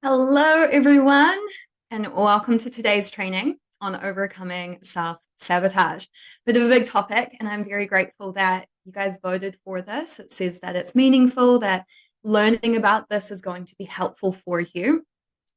Hello, everyone, and welcome to today's training on overcoming self-sabotage. Bit of a big topic, and I'm very grateful that you guys voted for this. It says that it's meaningful, that learning about this is going to be helpful for you.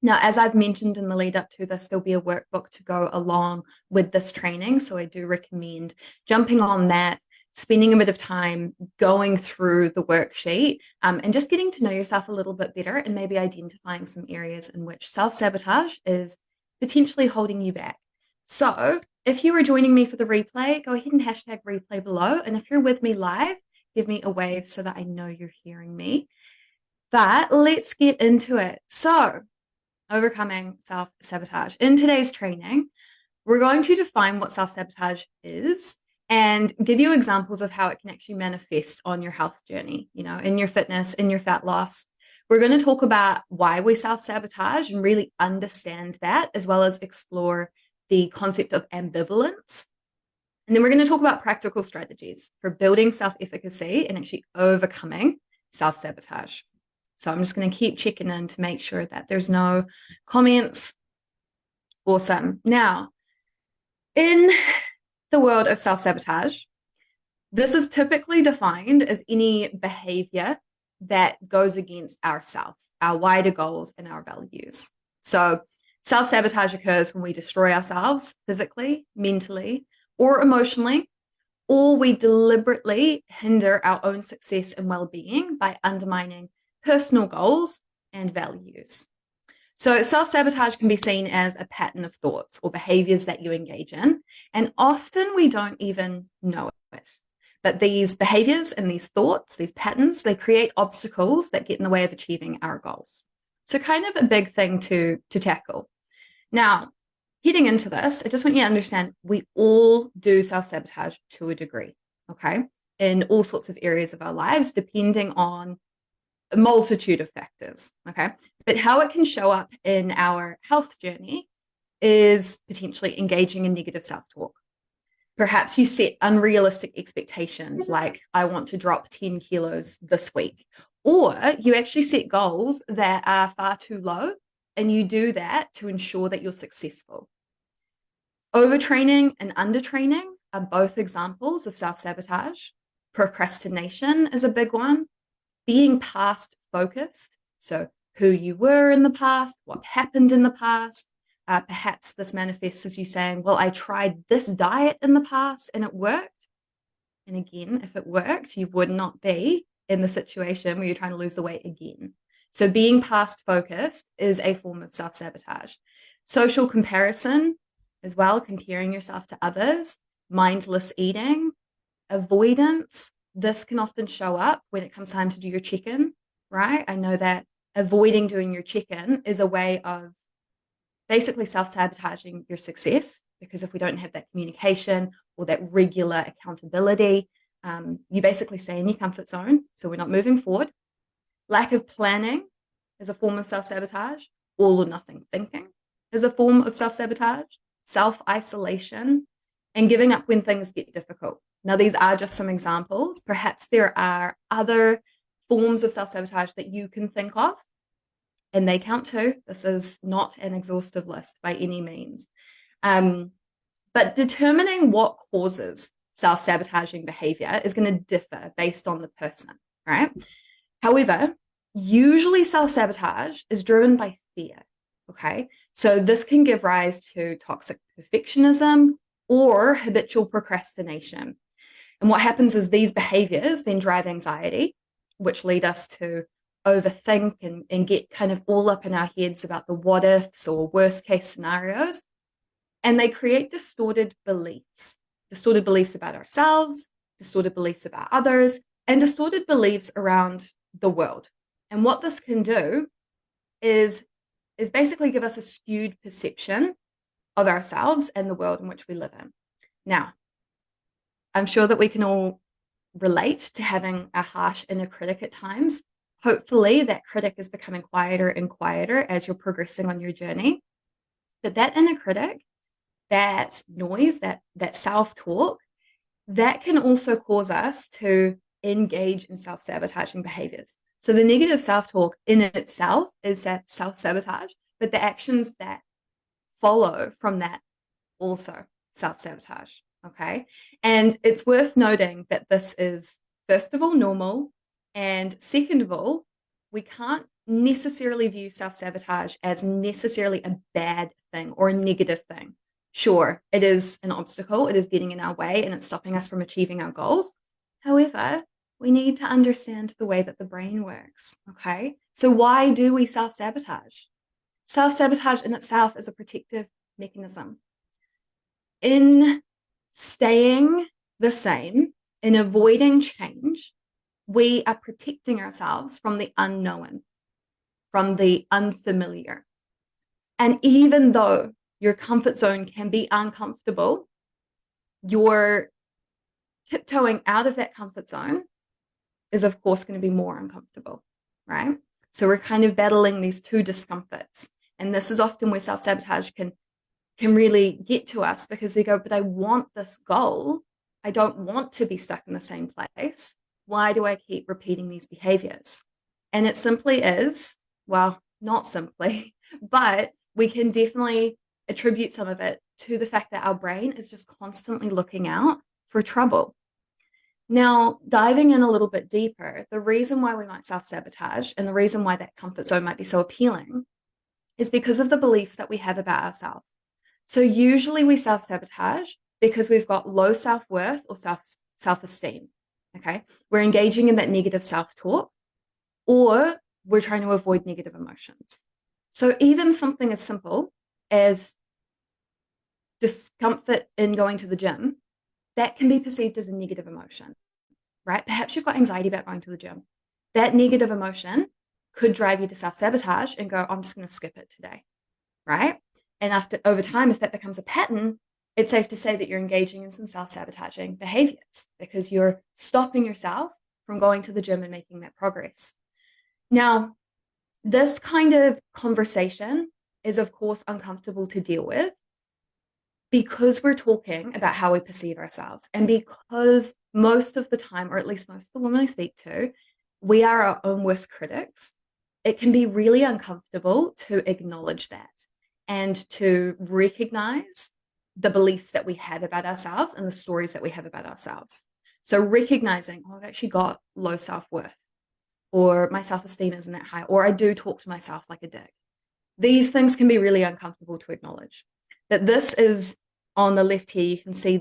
Now, as I've mentioned in the lead up to this, there'll be a workbook to go along with this training. So I do recommend jumping on that, spending a bit of time going through the worksheet, and just getting to know yourself a little bit better and maybe identifying some areas in which self-sabotage is potentially holding you back. So if you are joining me for the replay, go ahead and hashtag replay below. And if you're with me live, give me a wave so that I know you're hearing me. But let's get into it. So overcoming self-sabotage. In today's training, we're going to define what self-sabotage is and give you examples of how it can actually manifest on your health journey, in your fitness, in your fat loss. We're going to talk about why we self-sabotage and really understand that, as well as explore the concept of ambivalence. And then we're going to talk about practical strategies for building self-efficacy and actually overcoming self-sabotage. So I'm just going to keep checking in to make sure that there's no comments. Awesome. Now, in the world of self-sabotage, this is typically defined as any behavior that goes against ourself, our wider goals, and our values. So self-sabotage occurs when we destroy ourselves physically, mentally, or emotionally, or we deliberately hinder our own success and well-being by undermining personal goals and values. So self-sabotage can be seen as a pattern of thoughts or behaviors that you engage in, and often we don't even know it. But these behaviors and these thoughts, these patterns, they create obstacles that get in the way of achieving our goals. So kind of a big thing to tackle. Now, heading into this, I just want you to understand we all do self-sabotage to a degree, okay? In all sorts of areas of our lives, depending on a multitude of factors, okay? But how it can show up in our health journey is potentially engaging in negative self-talk. Perhaps you set unrealistic expectations like, I want to drop 10 kilos this week. Or you actually set goals that are far too low, and you do that to ensure that you're successful. Overtraining and undertraining are both examples of self-sabotage. Procrastination is a big one. Being past focused, so who you were in the past, what happened in the past. Perhaps this manifests as you saying, well, I tried this diet in the past and it worked. And again, if it worked, you would not be in the situation where you're trying to lose the weight again. So being past focused is a form of self-sabotage. Social comparison as well, comparing yourself to others, mindless eating, avoidance. This can often show up when it comes time to do your check-in, right? I know that avoiding doing your check-in is a way of basically self-sabotaging your success, because if we don't have that communication or that regular accountability, you basically stay in your comfort zone. So we're not moving forward. Lack of planning is a form of self-sabotage. All or nothing thinking is a form of self-sabotage. Self-isolation and giving up when things get difficult. Now, these are just some examples. Perhaps there are other forms of self-sabotage that you can think of, and they count too. This is not an exhaustive list by any means. But determining what causes self-sabotaging behavior is going to differ based on the person, right? However, usually self-sabotage is driven by fear, okay? So this can give rise to toxic perfectionism or habitual procrastination. And what happens is these behaviors then drive anxiety, which lead us to overthink and get kind of all up in our heads about the what ifs or worst case scenarios. And they create distorted beliefs about ourselves, distorted beliefs about others, and distorted beliefs around the world. And what this can do is basically give us a skewed perception of ourselves and the world in which we live in. Now, I'm sure that we can all relate to having a harsh inner critic at times. Hopefully that critic is becoming quieter and quieter as you're progressing on your journey. But that inner critic, that noise, that self-talk, that can also cause us to engage in self-sabotaging behaviors. So the negative self-talk in itself is that self-sabotage, but the actions that follow from that also self-sabotage. Okay. And it's worth noting that this is, first of all, normal. And second of all, we can't necessarily view self-sabotage as necessarily a bad thing or a negative thing. Sure, it is an obstacle, it is getting in our way, and it's stopping us from achieving our goals. However, we need to understand the way that the brain works. Okay. So, why do we self sabotage? Self sabotage in itself is a protective mechanism. In staying the same, in avoiding change, we are protecting ourselves from the unknown, from the unfamiliar. And even though your comfort zone can be uncomfortable, your tiptoeing out of that comfort zone is, of course, going to be more uncomfortable, right? So we're kind of battling these two discomforts. And this is often where self-sabotage can really get to us, because we go, but I want this goal. I don't want to be stuck in the same place. Why do I keep repeating these behaviors? And it simply is, well, not simply, but we can definitely attribute some of it to the fact that our brain is just constantly looking out for trouble. Now, diving in a little bit deeper, the reason why we might self-sabotage and the reason why that comfort zone might be so appealing is because of the beliefs that we have about ourselves. So usually we self-sabotage because we've got low self-worth or self-esteem. Okay. We're engaging in that negative self-talk, or we're trying to avoid negative emotions. So even something as simple as discomfort in going to the gym, that can be perceived as a negative emotion, right? Perhaps you've got anxiety about going to the gym. That negative emotion could drive you to self-sabotage and go, I'm just going to skip it today, right? And over time, if that becomes a pattern, it's safe to say that you're engaging in some self-sabotaging behaviors because you're stopping yourself from going to the gym and making that progress. Now, this kind of conversation is, of course, uncomfortable to deal with because we're talking about how we perceive ourselves, and because most of the time, or at least most of the women I speak to, we are our own worst critics. It can be really uncomfortable to acknowledge that and to recognize the beliefs that we have about ourselves and the stories that we have about ourselves. So recognizing, oh, I've actually got low self-worth, or my self-esteem isn't that high, or I do talk to myself like a dick. These things can be really uncomfortable to acknowledge. That this is on the left here, you can see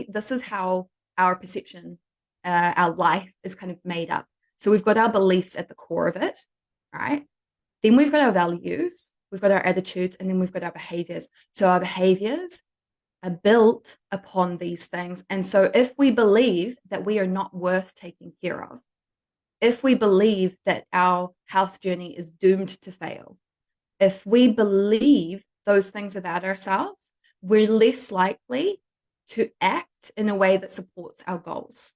this is how our perception, our life is kind of made up. So we've got our beliefs at the core of it, right? Then we've got our values, we've got our attitudes, and then we've got our behaviors. So our behaviors are built upon these things. And so if we believe that we are not worth taking care of, if we believe that our health journey is doomed to fail, if we believe those things about ourselves, we're less likely to act in a way that supports our goals.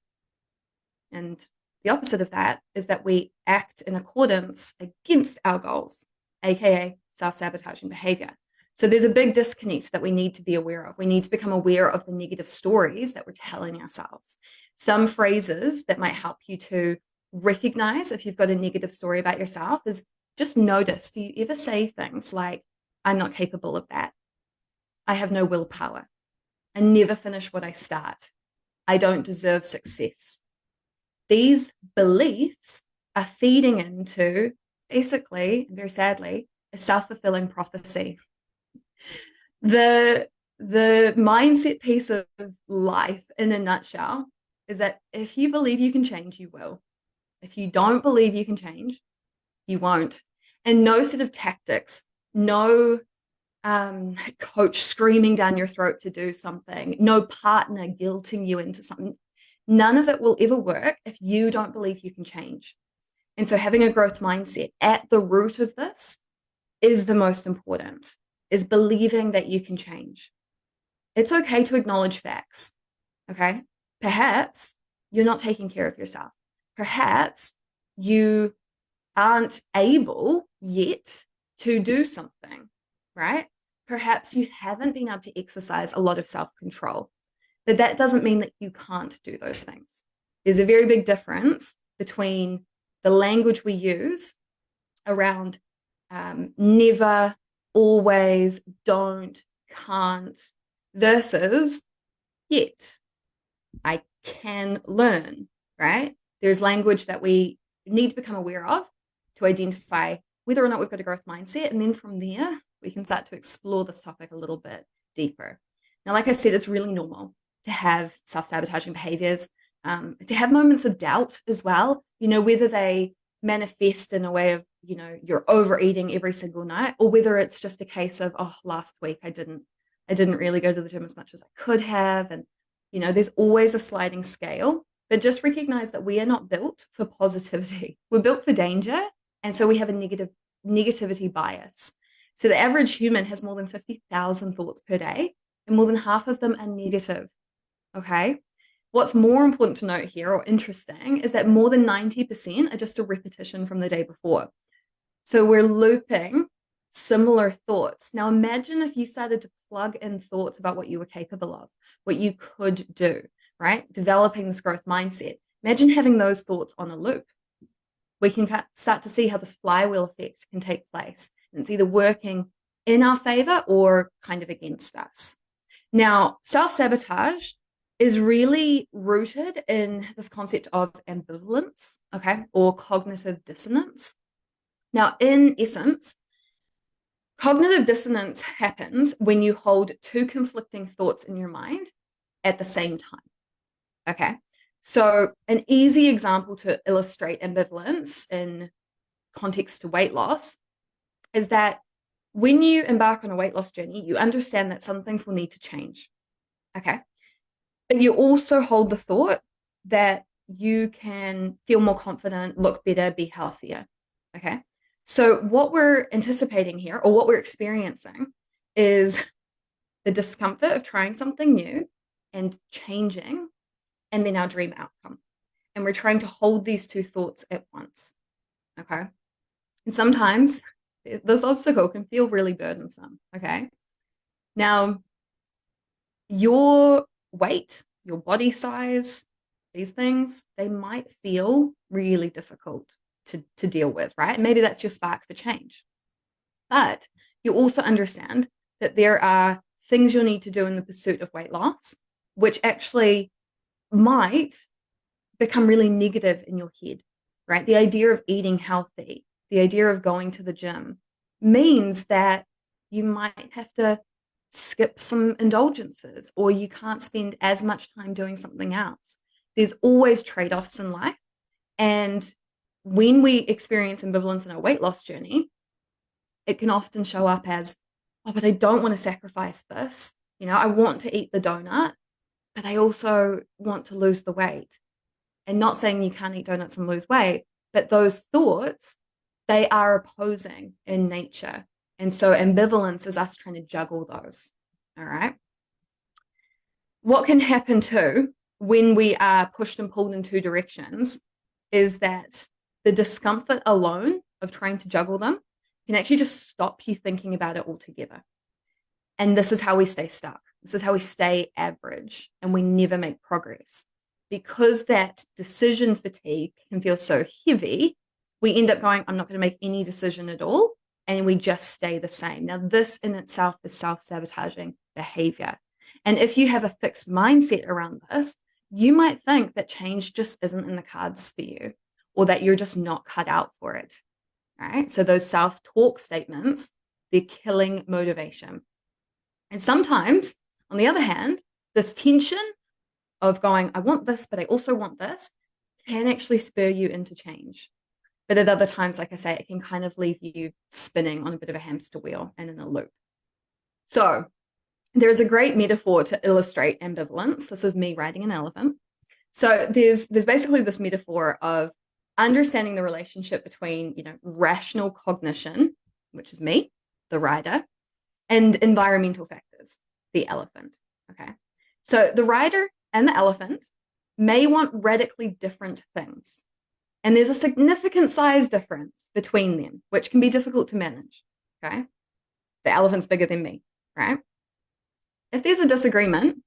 And the opposite of that is that we act in accordance against our goals, aka self-sabotaging behavior. So there's a big disconnect that we need to be aware of. We need to become aware of the negative stories that we're telling ourselves. Some phrases that might help you to recognize if you've got a negative story about yourself is just notice, do you ever say things like, I'm not capable of that? I have no willpower. I never finish what I start. I don't deserve success. These beliefs are feeding into, basically, very sadly, a self-fulfilling prophecy. The mindset piece of life in a nutshell is that if you believe you can change, you will. If you don't believe you can change, you won't. And no set of tactics, no coach screaming down your throat to do something, no partner guilting you into something. None of it will ever work if you don't believe you can change. And so having a growth mindset at the root of this is the most important, is believing that you can change. It's okay to acknowledge facts, okay? Perhaps you're not taking care of yourself. Perhaps you aren't able yet to do something, right? Perhaps you haven't been able to exercise a lot of self-control, but that doesn't mean that you can't do those things. There's a very big difference between the language we use around never, always, don't, can't, versus yet, I can learn, right? There's language that we need to become aware of to identify whether or not we've got a growth mindset. And then from there, we can start to explore this topic a little bit deeper. Now, like I said, it's really normal to have self-sabotaging behaviors, to have moments of doubt as well, whether they manifest in a way of, you're overeating every single night, or whether it's just a case of, oh, last week I didn't really go to the gym as much as I could have. And, there's always a sliding scale, but just recognize that we are not built for positivity. We're built for danger. And so we have a negativity bias. So the average human has more than 50,000 thoughts per day, and more than half of them are negative. Okay. What's more important to note here, or interesting, is that more than 90% are just a repetition from the day before. So we're looping similar thoughts. Now imagine if you started to plug in thoughts about what you were capable of, what you could do, right? Developing this growth mindset. Imagine having those thoughts on a loop. We can start to see how this flywheel effect can take place. And it's either working in our favor or kind of against us. Now, self-sabotage is really rooted in this concept of ambivalence, okay, or cognitive dissonance. Now, in essence, cognitive dissonance happens when you hold two conflicting thoughts in your mind at the same time, okay? So an easy example to illustrate ambivalence in context to weight loss is that when you embark on a weight loss journey, you understand that some things will need to change, okay? But you also hold the thought that you can feel more confident, look better, be healthier, okay? So what we're anticipating here, or what we're experiencing, is the discomfort of trying something new and changing, and then our dream outcome. And we're trying to hold these two thoughts at once, okay? And sometimes this obstacle can feel really burdensome, okay? Now, your weight, your body size, these things, they might feel really difficult to deal with, right? Maybe that's your spark for change. But you also understand that there are things you'll need to do in the pursuit of weight loss, which actually might become really negative in your head, right? The idea of eating healthy, the idea of going to the gym means that you might have to skip some indulgences, or you can't spend as much time doing something else. There's always trade-offs in life. And when we experience ambivalence in our weight loss journey, it can often show up as, oh, but I don't want to sacrifice this. I want to eat the donut, but I also want to lose the weight. And not saying you can't eat donuts and lose weight, but those thoughts, they are opposing in nature. And so ambivalence is us trying to juggle those. All right. What can happen too when we are pushed and pulled in two directions is that the discomfort alone of trying to juggle them can actually just stop you thinking about it altogether. And this is how we stay stuck. This is how we stay average and we never make progress. Because that decision fatigue can feel so heavy, we end up going, I'm not going to make any decision at all. And we just stay the same. Now, this in itself is self-sabotaging behavior. And if you have a fixed mindset around this, you might think that change just isn't in the cards for you, or that you're just not cut out for it, right? So those self-talk statements, they're killing motivation. And sometimes, on the other hand, this tension of going, I want this, but I also want this, can actually spur you into change. But at other times, like I say, it can kind of leave you spinning on a bit of a hamster wheel and in a loop. So there's a great metaphor to illustrate ambivalence. This is me riding an elephant. So there's basically this metaphor of understanding the relationship between, rational cognition, which is me, the rider, and environmental factors, the elephant. Okay. So the rider and the elephant may want radically different things. And there's a significant size difference between them, which can be difficult to manage. Okay. The elephant's bigger than me, right? If there's a disagreement,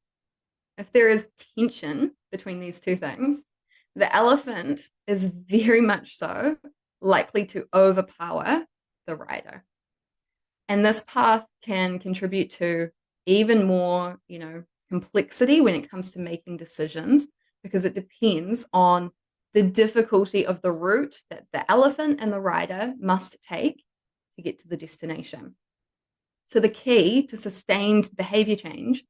if there is tension between these two things, The elephant is very much so likely to overpower the rider. And this path can contribute to even more, complexity when it comes to making decisions because it depends on the difficulty of the route that the elephant and the rider must take to get to the destination. So the key to sustained behavior change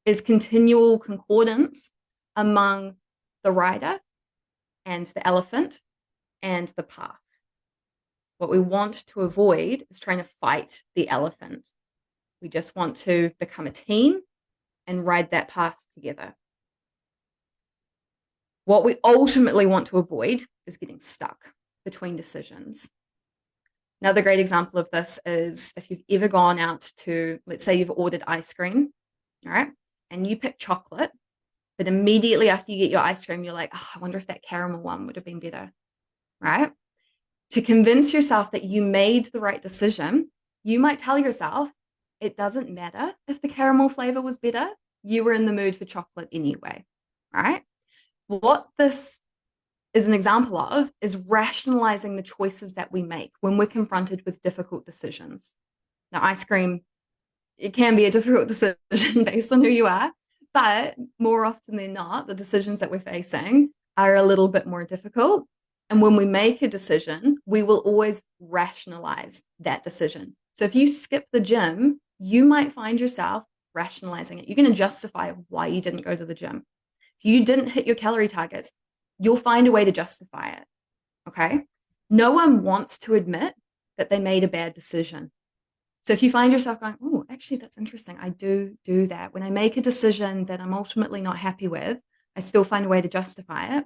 is continual concordance among the rider and the elephant and the path. What we want to avoid is trying to fight the elephant. We just want to become a team and ride that path together. What we ultimately want to avoid is getting stuck between decisions. Another great example of this is if you've ever gone out to, let's say you've ordered ice cream, all right, and you pick chocolate, but immediately after you get your ice cream, you're like, oh, I wonder if that caramel one would have been better, right? To convince yourself that you made the right decision, you might tell yourself, it doesn't matter if the caramel flavor was better, you were in the mood for chocolate anyway, right? What this is an example of is rationalizing the choices that we make when we're confronted with difficult decisions. Now, ice cream, it can be a difficult decision based on who you are, but more often than not, the decisions that we're facing are a little bit more difficult. And when we make a decision, we will always rationalize that decision. So if you skip the gym, you might find yourself rationalizing it. You're going to justify why you didn't go to the gym. If you didn't hit your calorie targets, you'll find a way to justify it. Okay. No one wants to admit that they made a bad decision. So if you find yourself going, oh, actually, that's interesting. I do that. When I make a decision that I'm ultimately not happy with, I still find a way to justify it.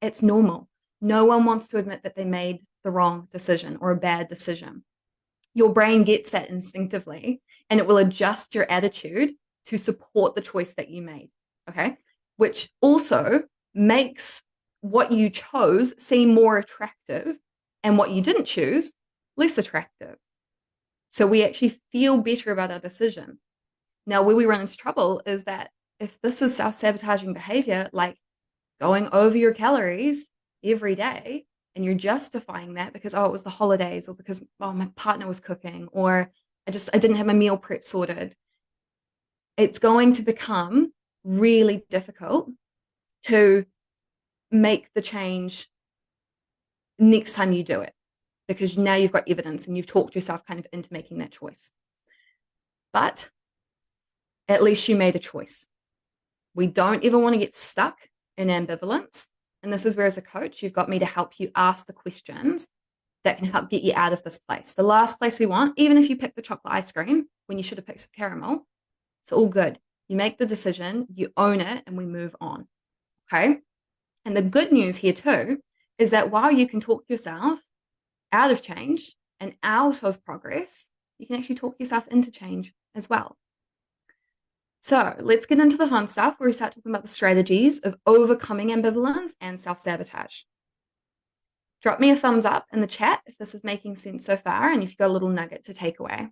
It's normal. No one wants to admit that they made the wrong decision or a bad decision. Your brain gets that instinctively, and it will adjust your attitude to support the choice that you made. Okay. Which also makes what you chose seem more attractive and what you didn't choose less attractive. So we actually feel better about our decision. Now, where we run into trouble is that if this is self-sabotaging behavior, like going over your calories every day, and you're justifying that because, oh, it was the holidays, or because, oh, my partner was cooking, or I didn't have my meal prep sorted, it's going to become really difficult to make the change next time you do it, because now you've got evidence and you've talked yourself kind of into making that choice. But at least you made a choice. We don't ever want to get stuck in ambivalence. And this is where, as a coach, you've got me to help you ask the questions that can help get you out of this place. The last place we want, even if you pick the chocolate ice cream when you should have picked the caramel, it's all good. You make the decision, you own it, and we move on. Okay. And the good news here too is that while you can talk yourself out of change and out of progress, you can actually talk yourself into change as well. So let's get into the fun stuff where we start talking about the strategies of overcoming ambivalence and self-sabotage. Drop me a thumbs up in the chat if this is making sense so far and if you've got a little nugget to take away.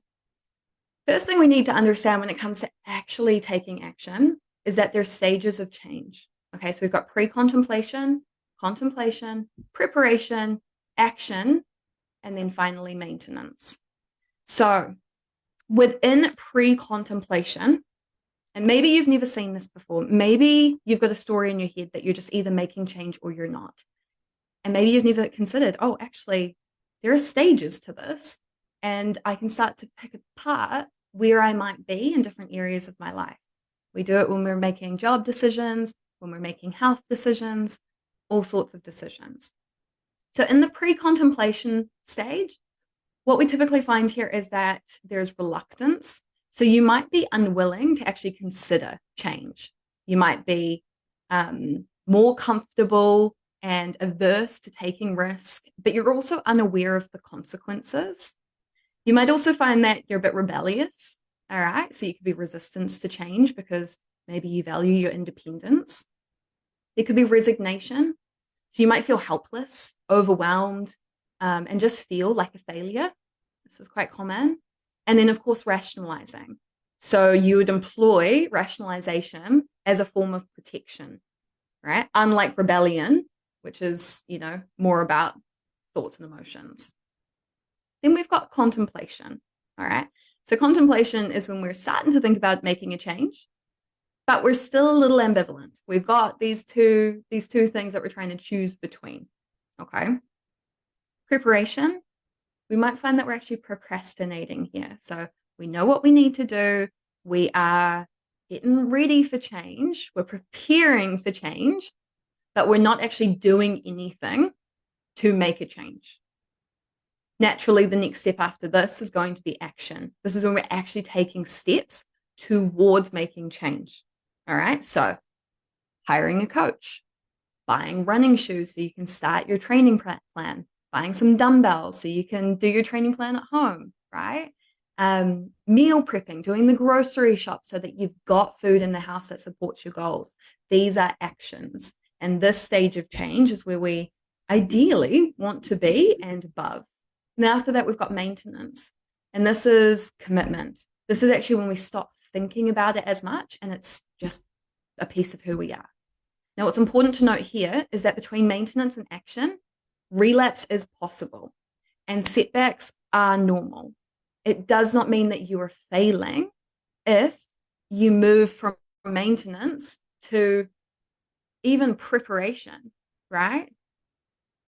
First thing we need to understand when it comes to actually taking action is that there's stages of change. Okay, so we've got pre-contemplation, contemplation, preparation, action, and then finally maintenance. So within pre-contemplation, and maybe you've never seen this before, maybe you've got a story in your head that you're just either making change or you're not. And maybe you've never considered, oh, actually, there are stages to this, and I can start to pick apart where I might be in different areas of my life. We do it when we're making job decisions, when we're making health decisions, all sorts of decisions. So in the pre-contemplation stage, what we typically find here is that there's reluctance. So you might be unwilling to actually consider change. You might be more comfortable and averse to taking risk, but you're also unaware of the consequences. You might also find that you're a bit rebellious, all right? So you could be resistance to change because maybe you value your independence. There could be resignation. So you might feel helpless, overwhelmed, and just feel like a failure. This is quite common. And then, of course, rationalizing. So you would employ rationalization as a form of protection, right? Unlike rebellion, which is, more about thoughts and emotions. Then we've got contemplation. All right. So contemplation is when we're starting to think about making a change, but we're still a little ambivalent. We've got these two things that we're trying to choose between. Okay. Preparation, we might find that we're actually procrastinating here. So we know what we need to do. We are getting ready for change. We're preparing for change, but we're not actually doing anything to make a change. Naturally, the next step after this is going to be action. This is when we're actually taking steps towards making change. All right. So hiring a coach, buying running shoes so you can start your training plan, buying some dumbbells so you can do your training plan at home, right? Meal prepping, doing the grocery shop so that you've got food in the house that supports your goals. These are actions. And this stage of change is where we ideally want to be and above. And after that, we've got maintenance. And this is commitment. This is actually when we stop thinking about it as much and it's just a piece of who we are. Now, what's important to note here is that between maintenance and action, relapse is possible and setbacks are normal. It does not mean that you are failing if you move from maintenance to even preparation, right?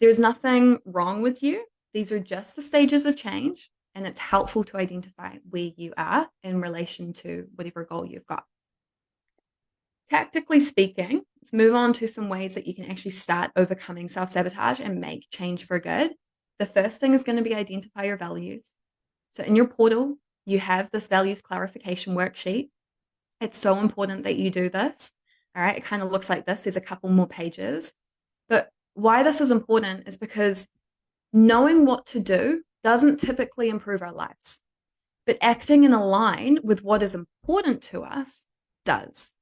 There's nothing wrong with you. These are just the stages of change, and it's helpful to identify where you are in relation to whatever goal you've got. Tactically speaking, let's move on to some ways that you can actually start overcoming self-sabotage and make change for good. The first thing is going to be identify your values. So in your portal, you have this values clarification worksheet. It's so important that you do this. All right. It kind of looks like this. There's a couple more pages. But why this is important is because knowing what to do doesn't typically improve our lives, but acting in line with what is important to us does.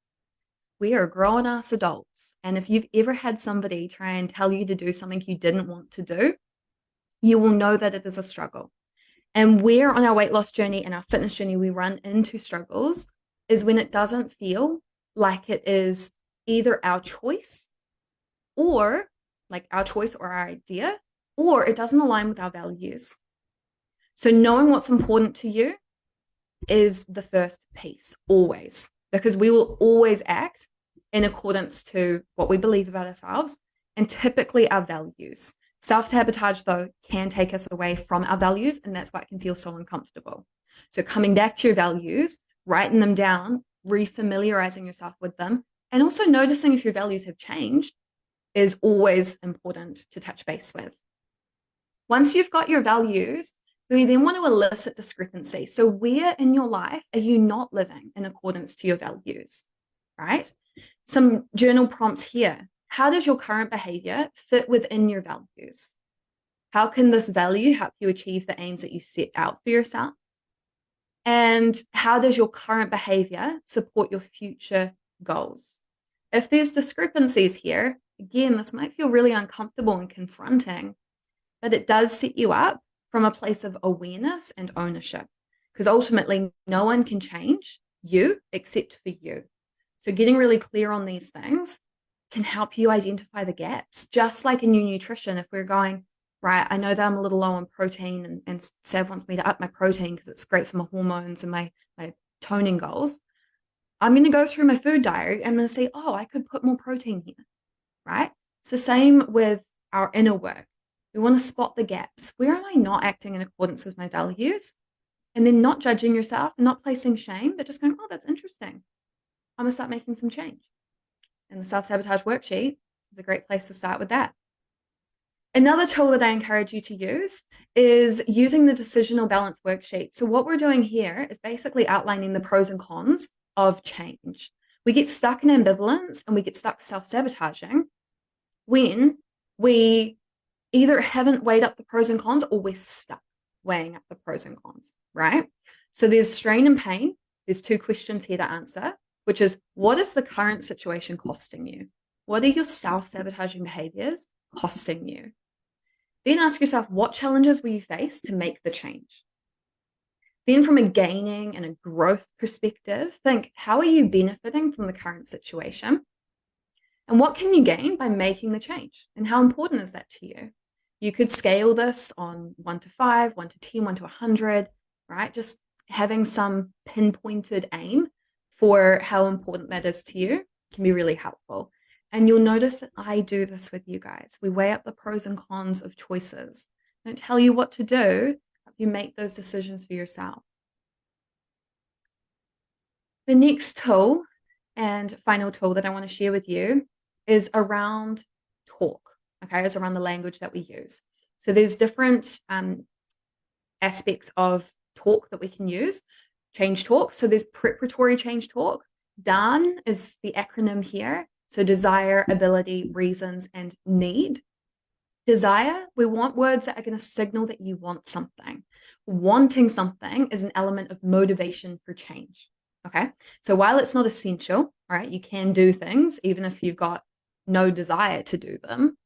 We are grown ass adults. And if you've ever had somebody try and tell you to do something you didn't want to do, you will know that it is a struggle. And where on our weight loss journey and our fitness journey we run into struggles is when it doesn't feel like it is either our choice or our idea, or it doesn't align with our values. So knowing what's important to you is the first piece, always, because we will always act in accordance to what we believe about ourselves and typically our values. Self-sabotage, though, can take us away from our values, and that's why it can feel so uncomfortable. So coming back to your values, writing them down, refamiliarizing yourself with them, and also noticing if your values have changed is always important to touch base with. Once you've got your values, we then want to elicit discrepancy. So where in your life are you not living in accordance to your values, right? Some journal prompts here. How does your current behavior fit within your values? How can this value help you achieve the aims that you set out for yourself? And how does your current behavior support your future goals? If there's discrepancies here, again, this might feel really uncomfortable and confronting, but it does set you up from a place of awareness and ownership, because ultimately no one can change you except for you. So getting really clear on these things can help you identify the gaps. Just like in your nutrition, if we're going, right, I know that I'm a little low on protein and Sav wants me to up my protein because it's great for my hormones and my toning goals. I'm going to go through my food diary. I'm going to say, oh, I could put more protein here, right? It's the same with our inner work. We want to spot the gaps. Where am I not acting in accordance with my values? And then not judging yourself, not placing shame, but just going, oh, that's interesting. I'm going to start making some change. And the self-sabotage worksheet is a great place to start with that. Another tool that I encourage you to use is using the decisional balance worksheet. So what we're doing here is basically outlining the pros and cons of change. We get stuck in ambivalence and we get stuck self-sabotaging when we either haven't weighed up the pros and cons or we're stuck weighing up the pros and cons, right? So there's strain and pain. There's two questions here to answer, which is, what is the current situation costing you? What are your self-sabotaging behaviors costing you? Then ask yourself, what challenges will you face to make the change? Then from a gaining and a growth perspective, think, how are you benefiting from the current situation? And what can you gain by making the change? And how important is that to you? You could scale this on 1 to 5, 1 to 10, 1 to 100, right? Just having some pinpointed aim for how important that is to you can be really helpful. And you'll notice that I do this with you guys. We weigh up the pros and cons of choices. I don't tell you what to do, you make those decisions for yourself. The next tool and final tool that I want to share with you is around talk. Okay, it's around the language that we use. So there's different aspects of talk that we can use. Change talk. So there's preparatory change talk. DAN is the acronym here. So desire, ability, reasons, and need. Desire, we want words that are going to signal that you want something. Wanting something is an element of motivation for change. Okay. So while it's not essential, right, you can do things even if you've got no desire to do them,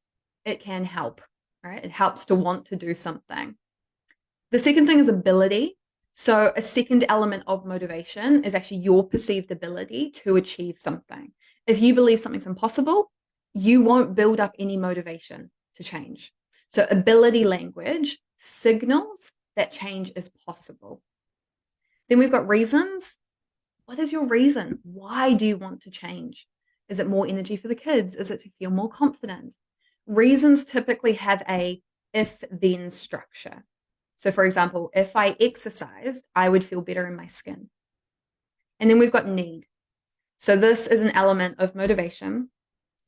it can help, right? It helps to want to do something. The second thing is ability. So a second element of motivation is actually your perceived ability to achieve something. If you believe something's impossible, you won't build up any motivation to change. So ability language signals that change is possible. Then we've got reasons. What is your reason? Why do you want to change? Is it more energy for the kids? Is it to feel more confident? Reasons typically have a if-then structure. So for example, if I exercised, I would feel better in my skin. And then we've got need. So this is an element of motivation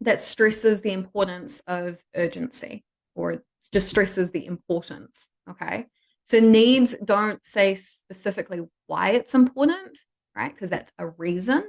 that stresses the importance of urgency, or just stresses the importance, okay? So needs don't say specifically why it's important, right? Because that's a reason,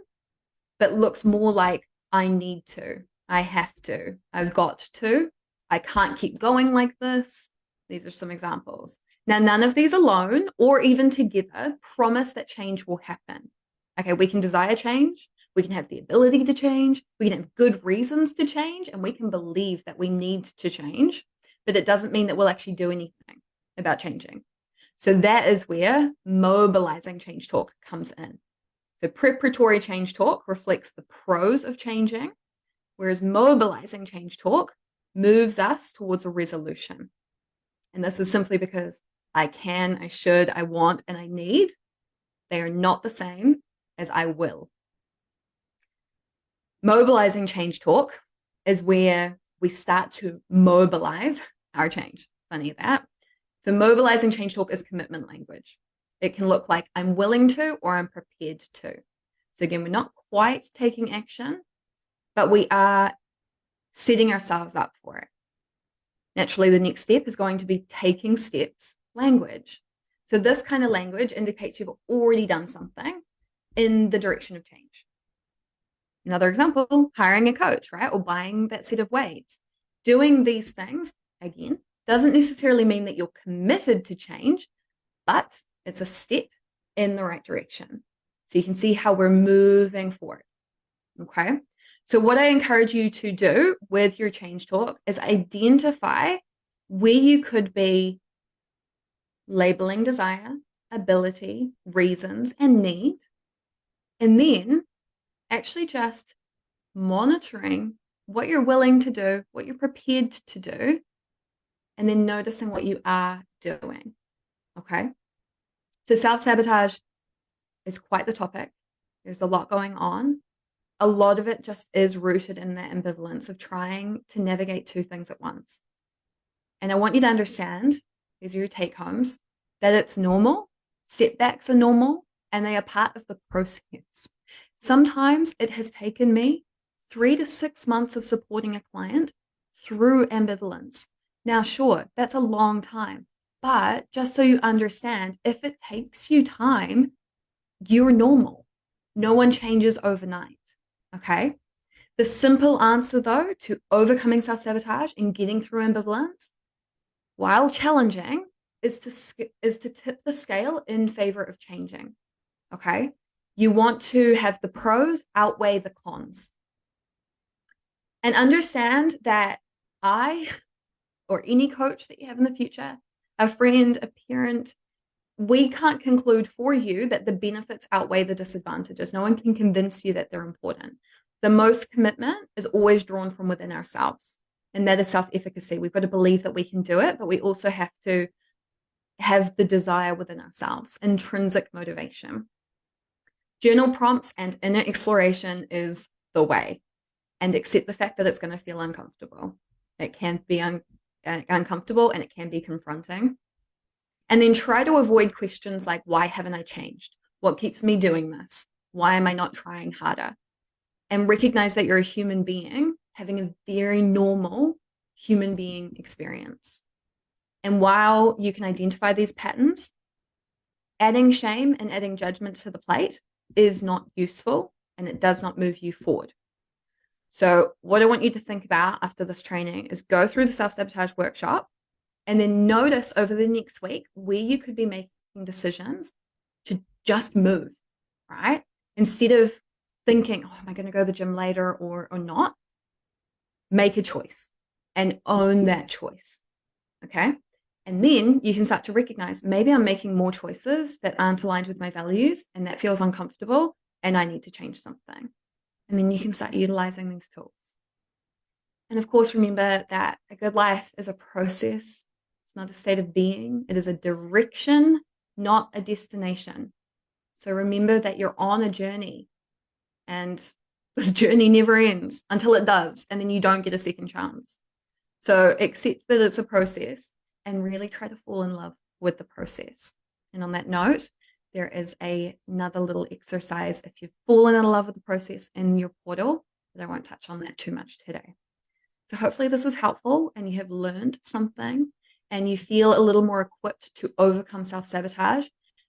but looks more like I need to, I have to, I've got to, I can't keep going like this. These are some examples. Now, none of these alone or even together promise that change will happen. Okay, we can desire change, we can have the ability to change, we can have good reasons to change, and we can believe that we need to change, but it doesn't mean that we'll actually do anything about changing. So that is where mobilizing change talk comes in. So preparatory change talk reflects the pros of changing, whereas mobilizing change talk moves us towards a resolution. And this is simply because I can, I should, I want, and I need. They are not the same as I will. Mobilizing change talk is where we start to mobilize our change. Funny that. So mobilizing change talk is commitment language. It can look like I'm willing to or I'm prepared to. So again, we're not quite taking action, but we are setting ourselves up for it. Naturally, the next step is going to be taking steps language. So this kind of language indicates you've already done something in the direction of change. Another example, hiring a coach, right? Or buying that set of weights. Doing these things, again, doesn't necessarily mean that you're committed to change, but it's a step in the right direction. So you can see how we're moving forward. Okay. So what I encourage you to do with your change talk is identify where you could be labeling desire, ability, reasons, and need, and then actually just monitoring what you're willing to do, what you're prepared to do, and then noticing what you are doing. Okay. So self-sabotage is quite the topic. There's a lot going on. A lot of it just is rooted in that ambivalence of trying to navigate two things at once. And I want you to understand, these are your take homes, that it's normal, setbacks are normal, and they are part of the process. Sometimes it has taken me 3 to 6 months of supporting a client through ambivalence. Now, sure, that's a long time, but just so you understand, if it takes you time, you're normal. No one changes overnight. Okay. The simple answer, though, to overcoming self-sabotage and getting through ambivalence, while challenging, is to tip the scale in favor of changing. Okay. You want to have the pros outweigh the cons. And understand that I, or any coach that you have in the future, a friend, a parent, we can't conclude for you that the benefits outweigh the disadvantages. No one can convince you that they're important. The most commitment is always drawn from within ourselves. And that is self-efficacy. We've got to believe that we can do it, but we also have to have the desire within ourselves, intrinsic motivation. Journal prompts and inner exploration is the way. And accept the fact that it's going to feel uncomfortable. It can be uncomfortable and it can be confronting. And then try to avoid questions like, why haven't I changed? What keeps me doing this? Why am I not trying harder? And recognize that you're a human being having a very normal human being experience. And while you can identify these patterns, adding shame and adding judgment to the plate is not useful and it does not move you forward. So what I want you to think about after this training is go through the self-sabotage workshop and then notice over the next week where you could be making decisions to just move, right? Instead of thinking, oh, am I going to go to the gym later or not? Make a choice and own that choice, okay? And then you can start to recognize maybe I'm making more choices that aren't aligned with my values and that feels uncomfortable and I need to change something. And then you can start utilizing these tools. And of course, remember that a good life is a process. It's not a state of being. It is a direction, not a destination. So remember that you're on a journey and this journey never ends until it does. And then you don't get a second chance. So accept that it's a process and really try to fall in love with the process. And on that note, there is another little exercise if you've fallen in love with the process in your portal, but I won't touch on that too much today. So hopefully this was helpful and you have learned something and you feel a little more equipped to overcome self-sabotage.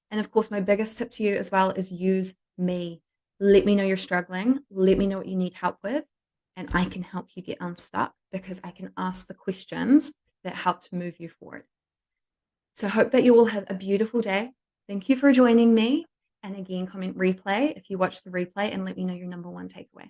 And of course, my biggest tip to you as well is use me. Let me know you're struggling. Let me know what you need help with. And I can help you get unstuck because I can ask the questions that help to move you forward. So I hope that you all have a beautiful day. Thank you for joining me. And again, comment replay if you watch the replay and let me know your number one takeaway.